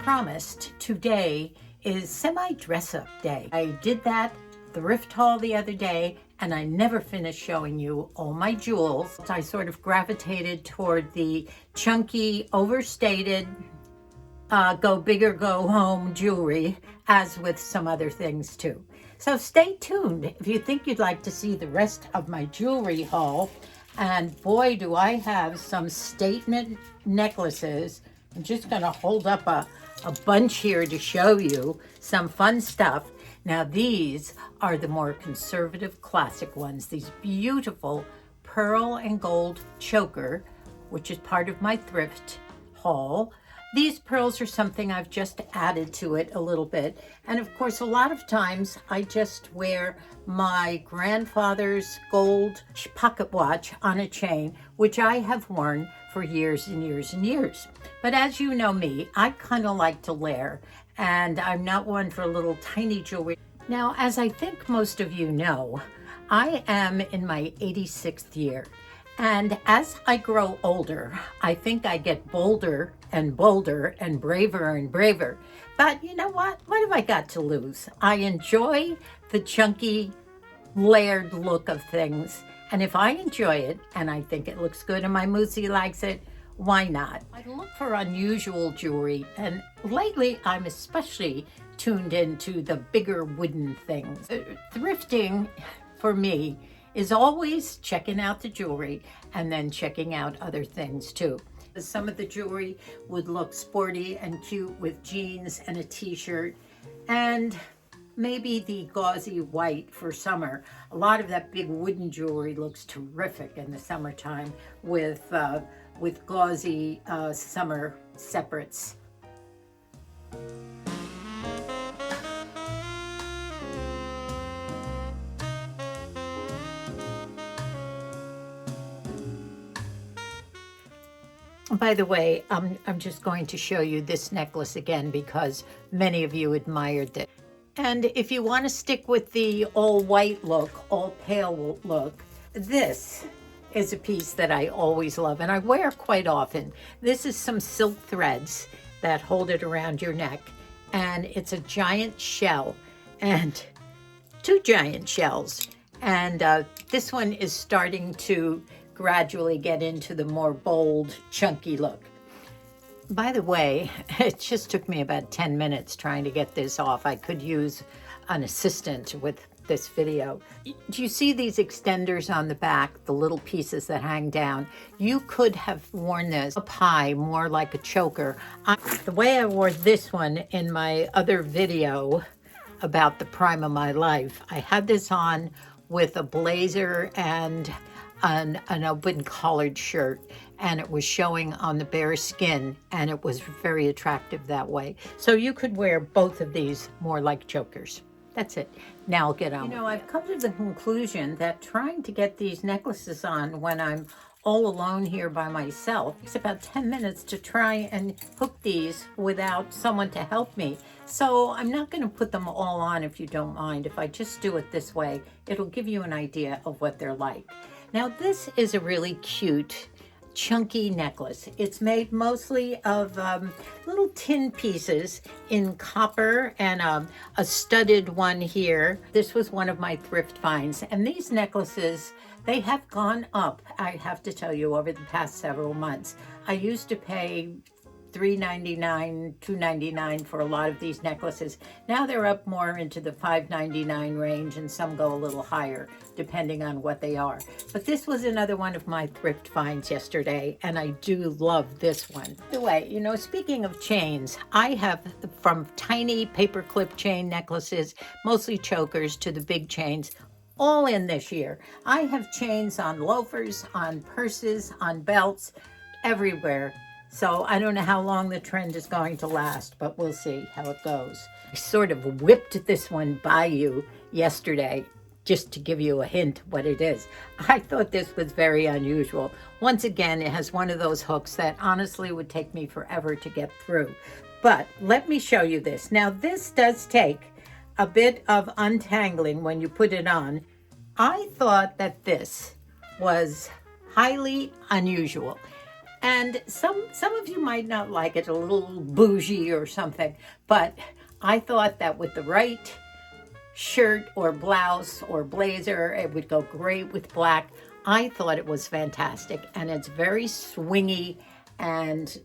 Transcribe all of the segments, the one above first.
promised, today is semi-dress-up day. I did that thrift haul the other day and I never finished showing you all my jewels. I sort of gravitated toward the chunky, overstated, go big or go home jewelry, as with some other things too. So stay tuned if you think you'd like to see the rest of my jewelry haul. And boy, do I have some statement necklaces. I'm just gonna hold up a bunch here to show you some fun stuff. Now these are the more conservative classic ones, these beautiful pearl and gold choker, which is part of my thrift haul. These pearls are something I've just added to it a little bit. And of course, a lot of times I just wear my grandfather's gold pocket watch on a chain, which I have worn for years and years and years. But as you know me, I kind of like to layer, and I'm not one for little tiny jewelry. Now, as I think most of you know, I am in my 86th year. And as I grow older, I think I get bolder and bolder and braver and braver. But you know what? What have I got to lose? I enjoy the chunky, layered look of things. And if I enjoy it and I think it looks good and my Moosey likes it, why not? I look for unusual jewelry, and lately I'm especially tuned into the bigger wooden things. Thrifting for me is always checking out the jewelry and then checking out other things too. Some of the jewelry would look sporty and cute with jeans and a t-shirt, and maybe the gauzy white for summer. A lot of that big wooden jewelry looks terrific in the summertime with gauzy summer separates. By the way, I'm just going to show you this necklace again because many of you admired it. And if you want to stick with the all white look, all pale look, this is a piece that I always love and I wear quite often. This is some silk threads that hold it around your neck, and it's a giant shell and two giant shells. And this one is starting to gradually get into the more bold, chunky look. By the way, it just took me about 10 minutes trying to get this off. I could use an assistant with this video. Do you see these extenders on the back, the little pieces that hang down? You could have worn this up high, more like a choker. The way I wore this one in my other video about the prime of my life, I had this on with a blazer and an open collared shirt, and it was showing on the bare skin, and it was very attractive that way. So you could wear both of these more like chokers. That's it. Now I'll get on. You know, I've come to the conclusion that trying to get these necklaces on when I'm all alone here by myself, it's about 10 minutes to try and hook these without someone to help me. So I'm not going to put them all on if you don't mind. If I just do it this way, it'll give you an idea of what they're like. Now this is a really cute, chunky necklace. It's made mostly of little tin pieces in copper and a studded one here. This was one of my thrift finds. And these necklaces, they have gone up, I have to tell you, over the past several months. I used to pay $3.99, $2.99 for a lot of these necklaces. Now they're up more into the $5.99 range, and some go a little higher depending on what they are. But this was another one of my thrift finds yesterday, and I do love this one. By the way, you know, speaking of chains, I have from tiny paperclip chain necklaces, mostly chokers, to the big chains, all in this year. I have chains on loafers, on purses, on belts, everywhere. So I don't know how long the trend is going to last, but we'll see how it goes. I sort of whipped this one by you yesterday just to give you a hint what it is. I thought this was very unusual. Once again, it has one of those hooks that honestly would take me forever to get through. But let me show you this. Now this does take a bit of untangling when you put it on. I thought that this was highly unusual. And some of you might not like it, a little bougie or something, but I thought that with the right shirt or blouse or blazer, it would go great with black. I thought it was fantastic, and it's very swingy and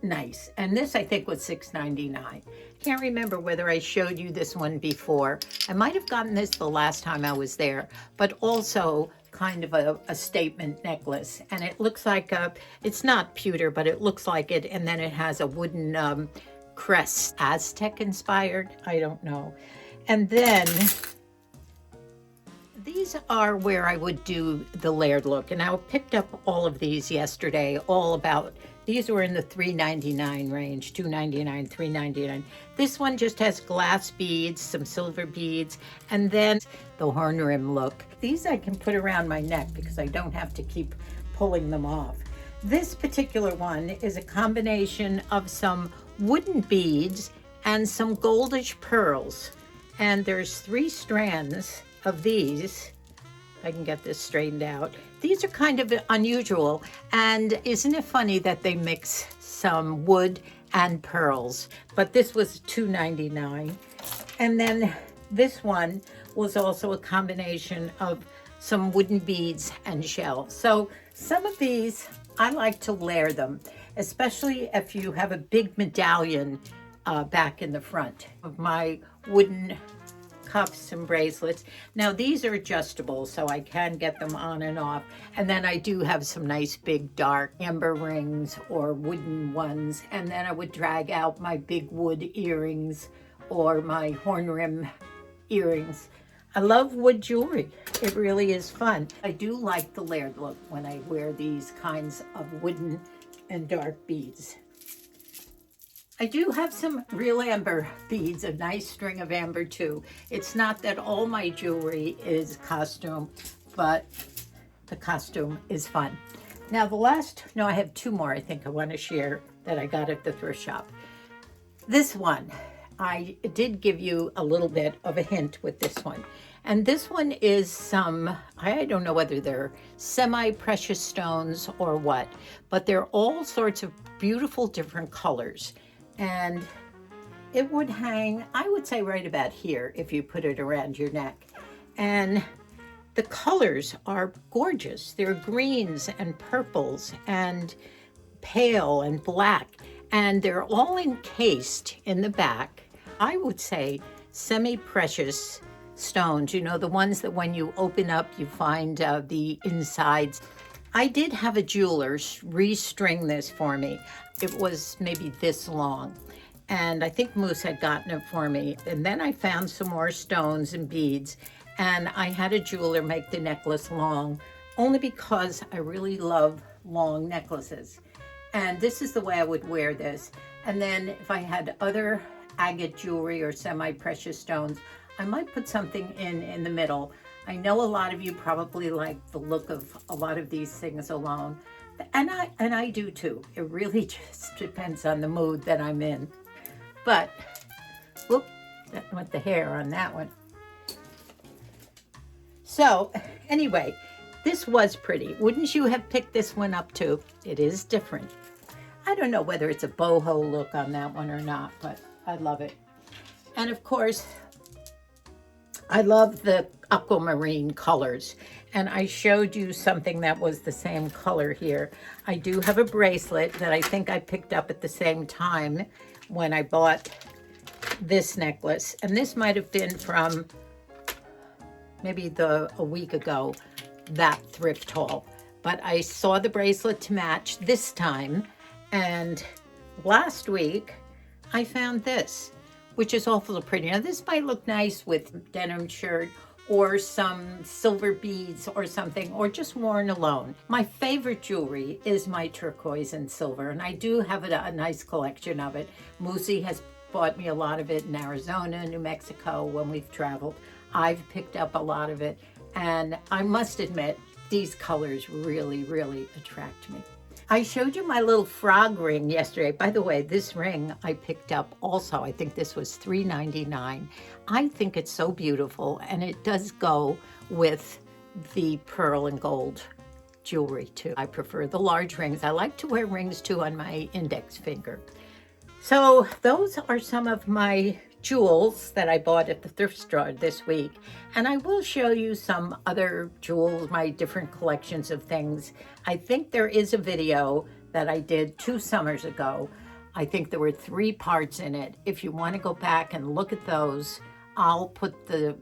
nice. And this, I think, was $6.99. Can't remember whether I showed you this one before. I might have gotten this the last time I was there, but also kind of a statement necklace. And it looks like it's not pewter, but it looks like it. And then it has a wooden crest, Aztec inspired, I don't know. And then these are where I would do the layered look. And I picked up all of these yesterday, these were in the $3.99 range, $2.99, $3.99. This one just has glass beads, some silver beads, and then the horn rim look. These I can put around my neck because I don't have to keep pulling them off. This particular one is a combination of some wooden beads and some goldish pearls. And there's 3 strands of these. I can get this straightened out. These are kind of unusual, and isn't it funny that they mix some wood and pearls? But this was $2.99. And then this one was also a combination of some wooden beads and shells. So some of these, I like to layer them, especially if you have a big medallion back in the front of my wooden cuffs and bracelets. Now these are adjustable, so I can get them on and off. And then I do have some nice big dark amber rings or wooden ones. And then I would drag out my big wood earrings or my horn rim earrings. I love wood jewelry. It really is fun. I do like the layered look when I wear these kinds of wooden and dark beads. I do have some real amber beads, a nice string of amber too. It's not that all my jewelry is costume, but the costume is fun. Now I have 2 more I think I want to share that I got at the thrift shop. This one, I did give you a little bit of a hint with this one. And this one is some, I don't know whether they're semi-precious stones or what, but they're all sorts of beautiful different colors. And it would hang, I would say right about here if you put it around your neck. And the colors are gorgeous. They're greens and purples and pale and black. And they're all encased in the back. I would say semi-precious stones, you know, the ones that when you open up, you find the insides. I did have a jeweler restring this for me. It was maybe this long, and I think Moose had gotten it for me. And then I found some more stones and beads, and I had a jeweler make the necklace long, only because I really love long necklaces. And this is the way I would wear this. And then if I had other agate jewelry or semi-precious stones, I might put something in the middle. I know a lot of you probably like the look of a lot of these things alone. And I do too. It really just depends on the mood that I'm in. But, whoop, that went the hair on that one. So, anyway, this was pretty. Wouldn't you have picked this one up too? It is different. I don't know whether it's a boho look on that one or not, but I love it. And of course, I love the aquamarine colors. And I showed you something that was the same color here. I do have a bracelet that I think I picked up at the same time when I bought this necklace. And this might have been from maybe a week ago, that thrift haul. But I saw the bracelet to match this time. And last week, I found this, which is awfully pretty. Now, this might look nice with denim shirt or some silver beads or something, or just worn alone. My favorite jewelry is my turquoise and silver, and I do have a nice collection of it. Moosey has bought me a lot of it in Arizona, New Mexico when we've traveled. I've picked up a lot of it, and I must admit, these colors really, really attract me. I showed you my little frog ring yesterday. By the way, this ring I picked up also. I think this was $3.99. I think it's so beautiful, and it does go with the pearl and gold jewelry too. I prefer the large rings. I like to wear rings too on my index finger. So those are some of my jewels that I bought at the thrift store this week. And I will show you some other jewels, my different collections of things. I think there is a video that I did 2 summers ago. I think there were 3 parts in it. If you want to go back and look at those, I'll put the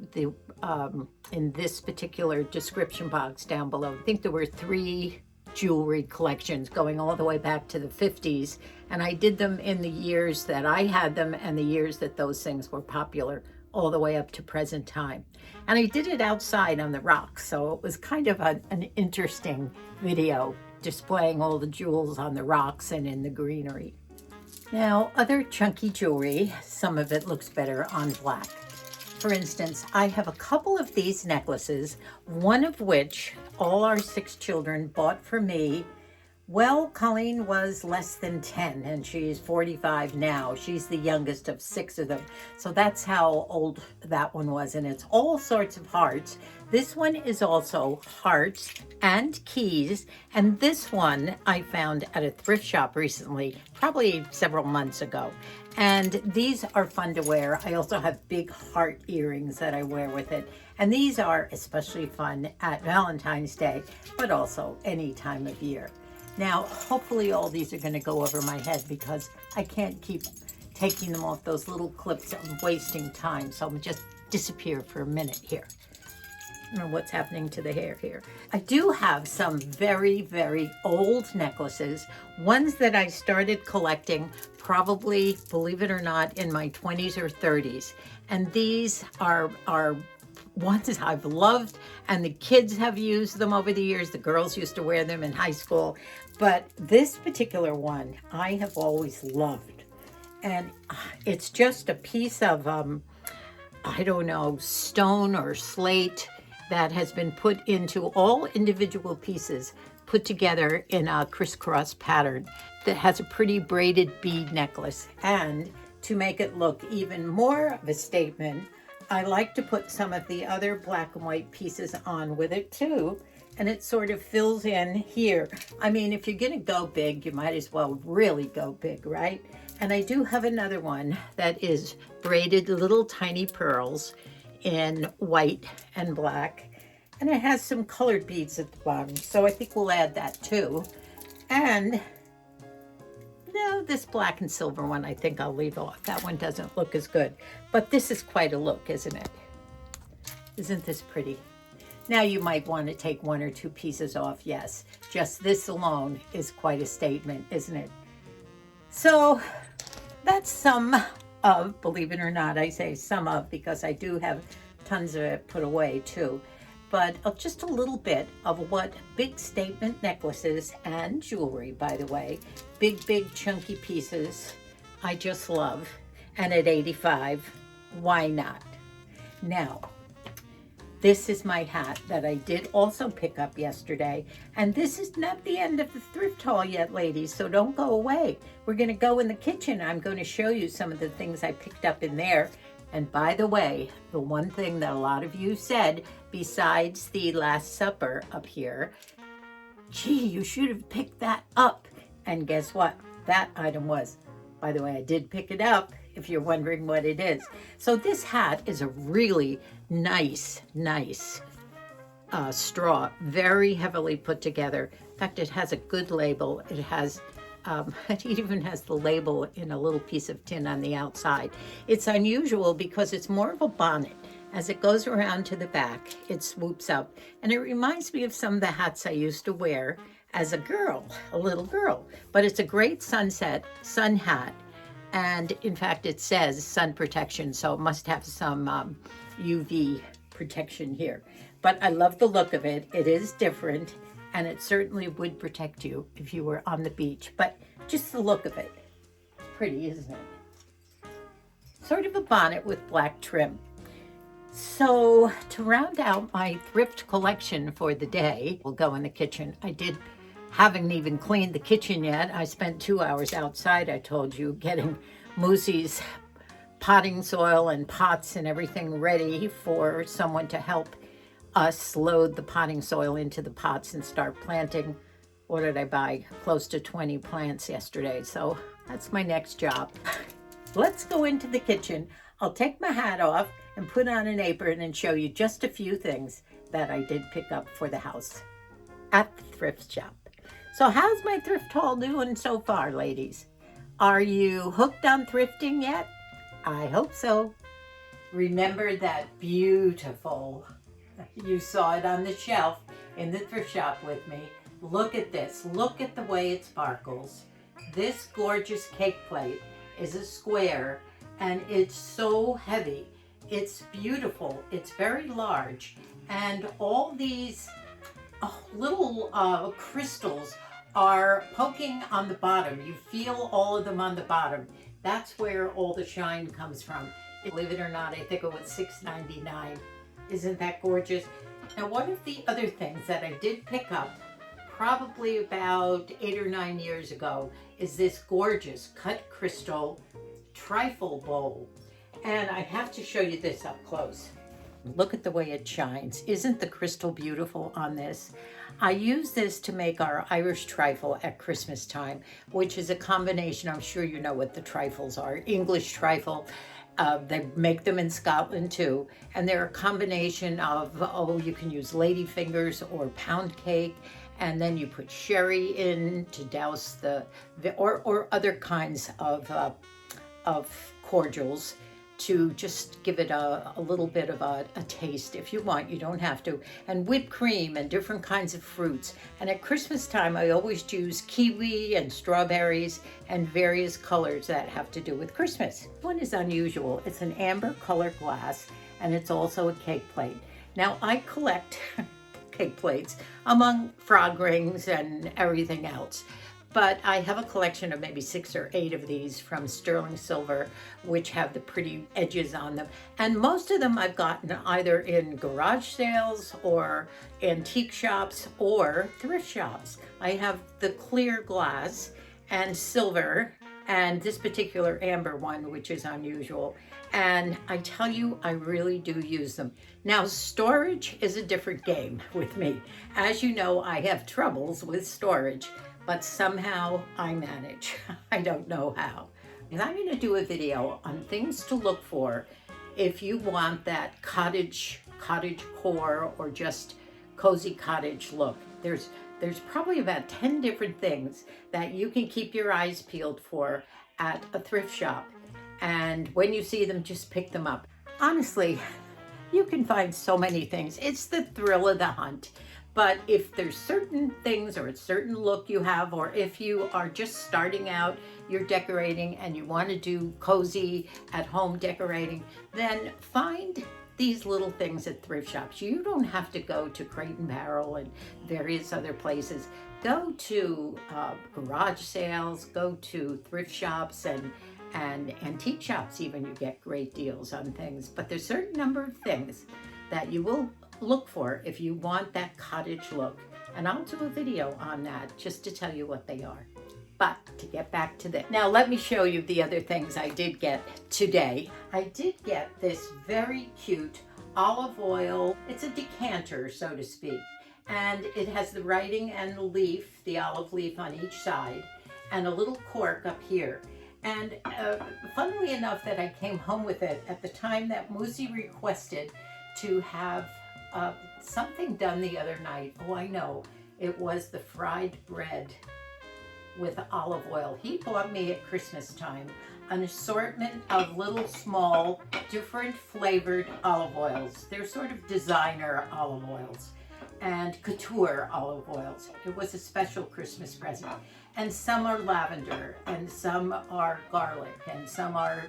in this particular description box down below. I think there were 3 jewelry collections going all the way back to the 50s, and I did them in the years that I had them and the years that those things were popular, all the way up to present time. And I did it outside on the rocks, so it was kind of an interesting video, displaying all the jewels on the rocks and in the greenery. Now, other chunky jewelry, some of it looks better on black. For instance, I have a couple of these necklaces, one of which all our 6 children bought for me. Well, Colleen was less than 10 and she's 45 now. She's the youngest of 6 of them. So that's how old that one was. And it's all sorts of hearts. This one is also hearts and keys. And this one I found at a thrift shop recently, probably several months ago. And these are fun to wear. I also have big heart earrings that I wear with it. And these are especially fun at Valentine's Day, but also any time of year. Now, hopefully all these are going to go over my head because I can't keep taking them off those little clips. I'm wasting time. So I'm just disappear for a minute here. I don't know what's happening to the hair here. I do have some very, very old necklaces, ones that I started collecting probably, believe it or not, in my 20s or 30s. And these are ones I've loved, and the kids have used them over the years. The girls used to wear them in high school. But this particular one, I have always loved. And it's just a piece of, I don't know, stone or slate that has been put into all individual pieces, put together in a crisscross pattern that has a pretty braided bead necklace. And to make it look even more of a statement, I like to put some of the other black and white pieces on with it too. And it sort of fills in here. I mean, if you're gonna go big, you might as well really go big, right? And I do have another one that is braided little tiny pearls in white and black. And it has some colored beads at the bottom. So I think we'll add that too. And no, this black and silver one, I think I'll leave off. That one doesn't look as good. But this is quite a look, isn't it? Isn't this pretty? Now you might want to take 1 or 2 pieces off. Yes, just this alone is quite a statement, isn't it? So that's some of, believe it or not, I say some of because I do have tons of it put away too. But just a little bit of what big statement necklaces and jewelry, by the way, big chunky pieces I just love. And at 85, why not? Now, this is my hat that I did also pick up yesterday. And this is not the end of the thrift haul yet, ladies, so don't go away. We're gonna go in the kitchen. I'm gonna show you some of the things I picked up in there. And by the way, the one thing that a lot of you said, besides the Last Supper up here, gee, you should have picked that up. And guess what? That item was. By the way, I did pick it up, if you're wondering what it is. So this hat is a really nice straw, very heavily put together. In fact, it has a good label. It has, it even has the label in a little piece of tin on the outside. It's unusual because it's more of a bonnet. As it goes around to the back, it swoops up. And it reminds me of some of the hats I used to wear as a girl, a little girl. But it's a great sun hat. And in fact, it says sun protection, so it must have some UV protection here. But I love the look of it. It is different, and it certainly would protect you if you were on the beach. But just the look of it, pretty, isn't it? Sort of a bonnet with black trim. So to round out my thrift collection for the day, we'll go in the kitchen. Haven't even cleaned the kitchen yet. I spent 2 hours outside, I told you, getting Moosey's potting soil and pots and everything ready for someone to help us load the potting soil into the pots and start planting. What did I buy? Close to 20 plants yesterday. So that's my next job. Let's go into the kitchen. I'll take my hat off and put on an apron and show you just a few things that I did pick up for the house at the thrift shop. So how's my thrift haul doing so far, ladies? Are you hooked on thrifting yet? I hope so. Remember that beautiful, you saw it on the shelf in the thrift shop with me. Look at this. Look at the way it sparkles. This gorgeous cake plate is a square and it's so heavy. It's beautiful. It's very large. And all these little crystals are poking on the bottom. You feel all of them on the bottom. That's where all the shine comes from. Believe it or not, I think it was $6.99. Isn't that gorgeous? Now, one of the other things that I did pick up probably about 8 or 9 years ago is this gorgeous cut crystal trifle bowl. And I have to show you this up close. Look at the way it shines. Isn't the crystal beautiful on this? I use this to make our Irish trifle at Christmas time, which is a combination. I'm sure you know what the trifles are. English trifle. They make them in Scotland too. And they're a combination of, you can use ladyfingers or pound cake. And then you put sherry in to douse or other kinds of cordials to just give it a little bit of a taste if you want. You don't have to. And whipped cream and different kinds of fruits. And at Christmas time, I always use kiwi and strawberries and various colors that have to do with Christmas. This one is unusual. It's an amber color glass, and it's also a cake plate. Now, I collect cake plates among frog rings and everything else. But I have a collection of maybe 6 or 8 of these from sterling silver, which have the pretty edges on them. And most of them I've gotten either in garage sales or antique shops or thrift shops. I have the clear glass and silver and this particular amber one, which is unusual. And I tell you, I really do use them. Now, storage is a different game with me. As you know, I have troubles with storage, but somehow I manage. I don't know how. And I'm going to do a video on things to look for if you want that cottage core or just cozy cottage look. There's probably about 10 different things that you can keep your eyes peeled for at a thrift shop. And when you see them, just pick them up. Honestly, you can find so many things. It's the thrill of the hunt. But if there's certain things or a certain look you have, or if you are just starting out, you're decorating and you want to do cozy at home decorating, then find these little things at thrift shops. You don't have to go to Crate and Barrel and various other places. Go to garage sales, go to thrift shops and antique shops even. You get great deals on things. But there's a certain number of things that you will look for if you want that cottage look. And I'll do a video on that just to tell you what they are. But to get back to this, now let me show you the other things I did get today. I did get this very cute olive oil. It's a decanter, so to speak. And it has the writing and the leaf, the olive leaf on each side, and a little cork up here. And funnily enough that I came home with it at the time that Musi requested to have something done the other night. Oh, I know. It was the fried bread with olive oil. He bought me at Christmas time an assortment of little small different flavored olive oils. They're sort of designer olive oils and couture olive oils. It was a special Christmas present. And some are lavender and some are garlic and some are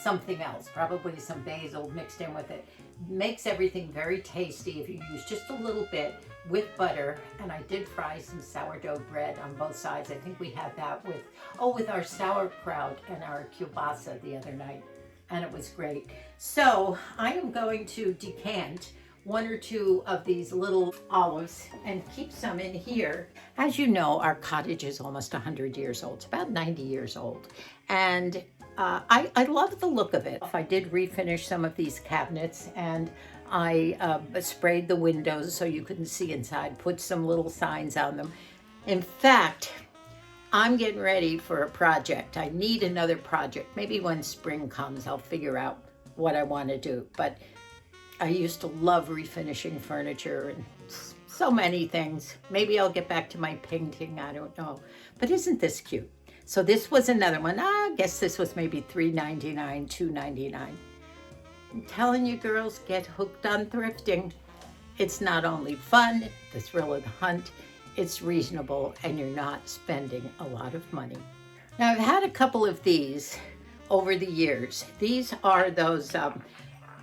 something else, probably some basil mixed in with it. Makes everything very tasty if you use just a little bit with butter. And I did fry some sourdough bread on both sides. I think we had that with our sauerkraut and our kielbasa the other night, and it was great. So I am going to decant 1 or 2 of these little olives and keep some in here. As you know, our cottage is almost 100 years old. It's about 90 years old. And I love the look of it. I did refinish some of these cabinets, and I sprayed the windows so you couldn't see inside, put some little signs on them. In fact, I'm getting ready for a project. I need another project. Maybe when spring comes, I'll figure out what I want to do. But I used to love refinishing furniture and so many things. Maybe I'll get back to my painting, I don't know. But isn't this cute? So this was another one. I guess this was maybe $3.99, $2.99. I'm telling you girls, get hooked on thrifting. It's not only fun, the thrill of the hunt, it's reasonable, and you're not spending a lot of money. Now I've had a couple of these over the years. These are those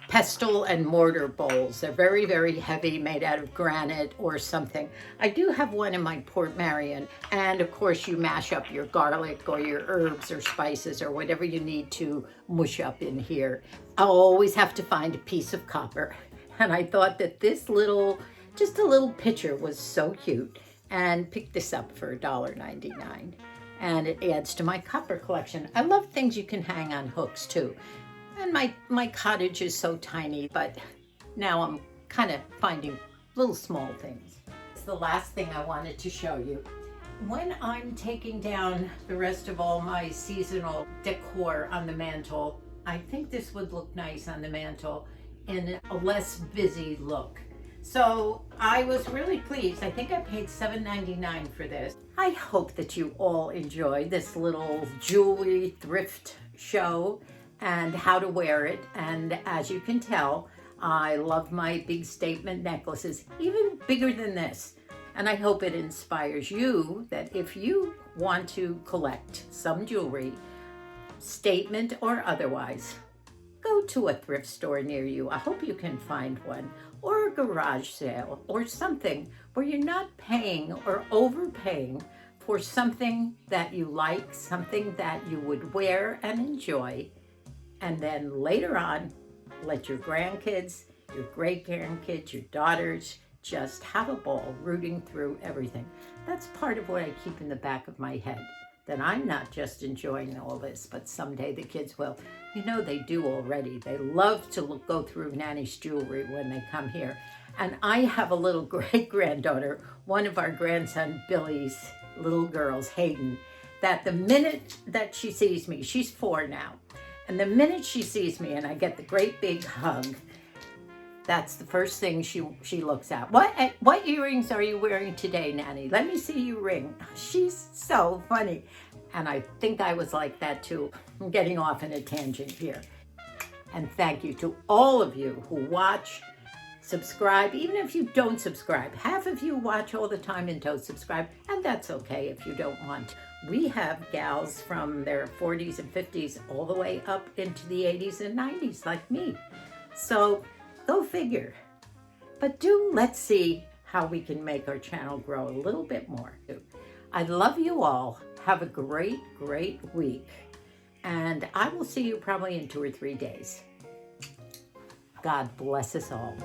pestle and mortar bowls. They're very, very heavy, made out of granite or something. I do have one in my Port Marion, and of course you mash up your garlic or your herbs or spices or whatever you need to mush up in here. I'll always have to find a piece of copper, and I thought that this little, just a little pitcher was so cute, and picked this up for $1.99. And it adds to my copper collection. I love things you can hang on hooks too. And my cottage is so tiny, but now I'm kind of finding little small things. It's the last thing I wanted to show you. When I'm taking down the rest of all my seasonal decor on the mantle, I think this would look nice on the mantle in a less busy look. So I was really pleased. I think I paid $7.99 for this. I hope that you all enjoy this little jewelry thrift show and how to wear it. And as you can tell, I love my big statement necklaces, even bigger than this. And I hope it inspires you that if you want to collect some jewelry, statement or otherwise, go to a thrift store near you. I hope you can find one, or a garage sale, or something where you're not paying or overpaying for something that you like, something that you would wear and enjoy, and then later on, let your grandkids, your great-grandkids, your daughters just have a ball rooting through everything. That's part of what I keep in the back of my head, that I'm not just enjoying all this, but someday the kids will. You know, they do already. They love to go through Nanny's jewelry when they come here. And I have a little great-granddaughter, one of our grandson Billy's little girls, Hayden, that the minute that she sees me, she's 4 now, and the minute she sees me and I get the great big hug, that's the first thing she looks at. What earrings are you wearing today, Nanny? Let me see you ring. She's so funny. And I think I was like that too. I'm getting off in a tangent here. And thank you to all of you who watch, subscribe, even if you don't subscribe. Half of you watch all the time and don't subscribe, and that's okay if you don't want. We have gals from their 40s and 50s all the way up into the 80s and 90s like me. So go figure. But let's see how we can make our channel grow a little bit more. I love you all. Have a great, great week. And I will see you probably in 2 or 3 days. God bless us all.